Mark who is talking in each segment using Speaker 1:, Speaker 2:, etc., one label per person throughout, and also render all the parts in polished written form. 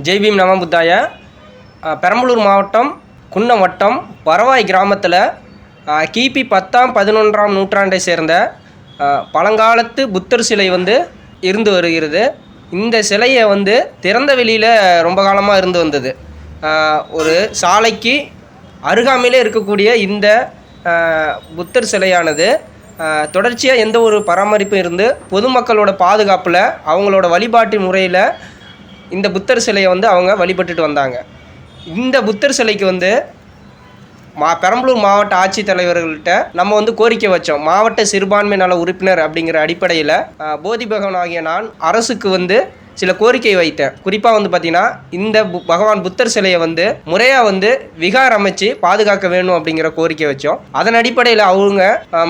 Speaker 1: ஜெய் பீம் நம புத்தாய. பெரம்பலூர் மாவட்டம் குன்னம் வட்டம் பரவாய் கிராமத்தில் கிபி 10ஆம் 11ஆம் நூற்றாண்டை சேர்ந்த பழங்காலத்து புத்தர் சிலை வந்து இருந்து வருகிறது. இந்த சிலையை வந்து திறந்த வெளியில் ரொம்ப காலமாக இருந்து வந்தது. ஒரு சாலைக்கு அருகாமையிலே இருக்கக்கூடிய இந்த புத்தர் சிலையானது தொடர்ச்சியாக எந்த ஒரு பராமரிப்பும் இருந்து பொதுமக்களோட பாதுகாப்பில் அவங்களோட வழிபாட்டு முறையில் இந்த புத்தர் சிலையை வந்து அவங்க வழிபட்டுட்டு வந்தாங்க. இந்த புத்தர் சிலைக்கு வந்து பெரம்பலூர் மாவட்ட ஆட்சித்தலைவர்கள்ட்ட நம்ம வந்து கோரிக்கை வச்சோம். மாவட்ட சிறுபான்மை நல உறுப்பினர் அப்படிங்கிற அடிப்படையில் போதி பகவான் ஆகிய நான் அரசுக்கு வந்து சில கோரிக்கை வைத்தேன். குறிப்பாக வந்து பார்த்திங்கன்னா இந்த பகவான் புத்தர் சிலையை வந்து முறையாக வந்து விகார் அமைச்சு பாதுகாக்க வேணும் அப்படிங்கிற கோரிக்கை வச்சோம். அதன் அடிப்படையில் அவங்க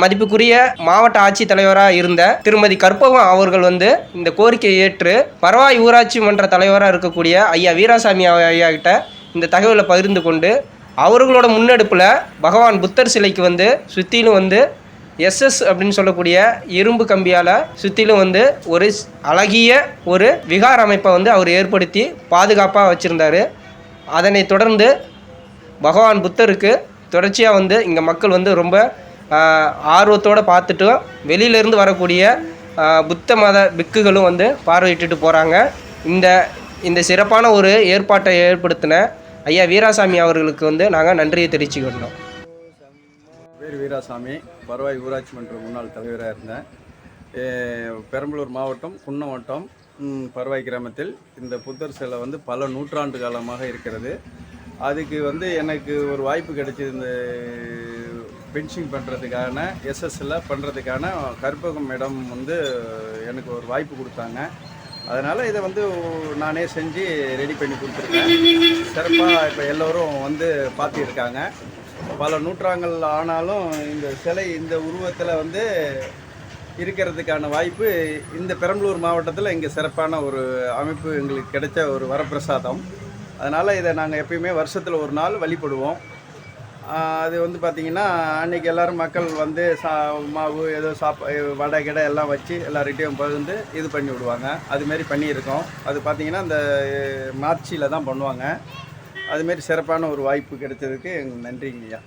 Speaker 1: மதிப்புக்குரிய மாவட்ட ஆட்சித்தலைவராக இருந்த திருமதி கற்பகம் அவர்கள் வந்து இந்த கோரிக்கையை ஏற்று பரவாய் ஊராட்சி மன்ற தலைவராக இருக்கக்கூடிய ஐயா வீராசாமி ஐயா கிட்ட இந்த தகவலை பகிர்ந்து கொண்டு அவர்களோட முன்னெடுப்பில் பகவான் புத்தர் சிலைக்கு வந்து சுற்றிலும் வந்து எஸ்எஸ் அப்படின்னு சொல்லக்கூடிய இரும்பு கம்பியால் சுற்றிலும் வந்து ஒரு அழகிய ஒரு விகார் அமைப்பை வந்து அவர் ஏற்படுத்தி பாதுகாப்பாக வச்சுருந்தார். அதனை தொடர்ந்து பகவான் புத்தருக்கு தொடர்ச்சியாக வந்து இங்கே மக்கள் வந்து ரொம்ப ஆர்வத்தோடு பார்த்துட்டு வெளியிலேருந்து வரக்கூடிய புத்த மத பிக்குகளும் வந்து பார்வையிட்டுட்டு போகிறாங்க. இந்த சிறப்பான ஒரு ஏற்பாட்டை ஏற்படுத்தின ஐயா வீராசாமி அவர்களுக்கு வந்து நாங்கள் நன்றியை தெரிவிச்சுக்கிட்டோம்.
Speaker 2: பேர் வீராசாமி, பரவாய் ஊராட்சி மன்ற முன்னாள் தலைவராக இருந்தேன். பெரம்பலூர் மாவட்டம் குன்னம் வட்டம் பரவாய் கிராமத்தில் இந்த புத்தர் சிலை வந்து பல நூற்றாண்டு காலமாக இருக்கிறது. அதுக்கு வந்து எனக்கு ஒரு வாய்ப்பு கிடைச்சிது. இந்த பென்ஷிங் பண்ணுறதுக்கான எஸ்எஸ்ல பண்ணுறதுக்கான கற்பகம் இடம் வந்து எனக்கு ஒரு வாய்ப்பு கொடுத்தாங்க. அதனால் இதை வந்து நானே செஞ்சு ரெடி பண்ணி கொடுத்துருக்கேன். சிறப்பாக இப்போ எல்லோரும் வந்து பார்த்துருக்காங்க. பல நூற்றாண்டுகள் ஆனாலும் இந்த சிலை இந்த உருவத்தில் வந்து இருக்கிறதுக்கான வாய்ப்பு இந்த பெரம்பலூர் மாவட்டத்தில் இங்கே சிறப்பான ஒரு அமைப்பு எங்களுக்கு கிடைச்ச ஒரு வரப்பிரசாதம். அதனால் இதை நாங்கள் எப்பயுமே வருஷத்தில் ஒரு நாள் வழிபடுவோம். அது வந்து பார்த்திங்கன்னா அன்றைக்கி எல்லோரும் மக்கள் வந்து மாவு ஏதோ வடை கிடை எல்லாம் வச்சு எல்லார்கிட்டையும் பகிர்ந்து இது பண்ணி விடுவாங்க. அதுமாரி பண்ணியிருக்கோம். அது பார்த்திங்கன்னா இந்த மார்ச்சில் தான் பண்ணுவாங்க. அதுமாரி சிறப்பான ஒரு வாய்ப்பு கிடைச்சதுக்கு எங்களுக்கு நன்றிங்கய்யா.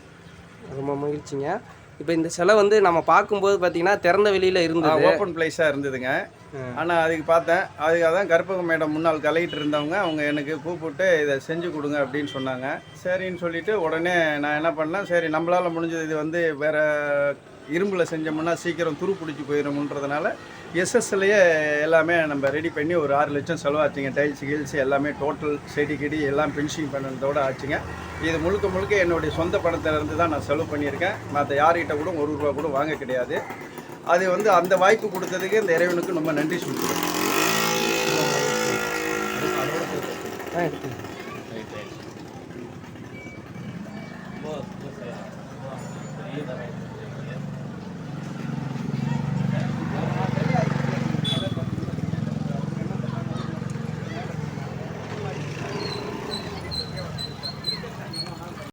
Speaker 1: ரொம்ப மகிழ்ச்சிங்க. இப்போ இந்த சிலை வந்து நம்ம பார்க்கும்போது பார்த்திங்கன்னா திறந்த வெளியில் இருந்தது,
Speaker 2: ஓப்பன் பிளேஸாக இருந்ததுங்க. ஆனால் அதுக்கு பார்த்தேன், அதுக்காக தான் கற்பகம் மேடம் முன்னாள் கலையிட்டு இருந்தவங்க அவங்க எனக்கு கூப்பிட்டு இதை செஞ்சு கொடுங்க அப்படின்னு சொன்னாங்க. சரின்னு சொல்லிவிட்டு உடனே நான் என்ன பண்ணேன், சரி நம்மளால் முடிஞ்சது இது வந்து வேறு இரும்பில் செஞ்சோம்னா சீக்கிரம் துரு பிடிச்சி போயிடும்ன்றதுனால எஸ்எஸ்லேயே எல்லாமே நம்ம ரெடி பண்ணி ஒரு 6 லட்சம் செலவாச்சுங்க. டைல்ஸ் கீல்ஸ் எல்லாமே டோட்டல் செடி கிடி எல்லாம் ஃபினிஷிங் பண்ணதோடு ஆச்சுங்க. இது முழுக்க என்னுடைய சொந்த பணத்திலேருந்து தான் நான் செலவு பண்ணியிருக்கேன். மற்ற யார்கிட்ட கூட 1 ரூபா கூட வாங்க கிடையாது. அது வந்து அந்த வாய்ப்பு கொடுத்ததுக்கு இந்த இறைவனுக்கு ரொம்ப நன்றி சொல்லுவேன்.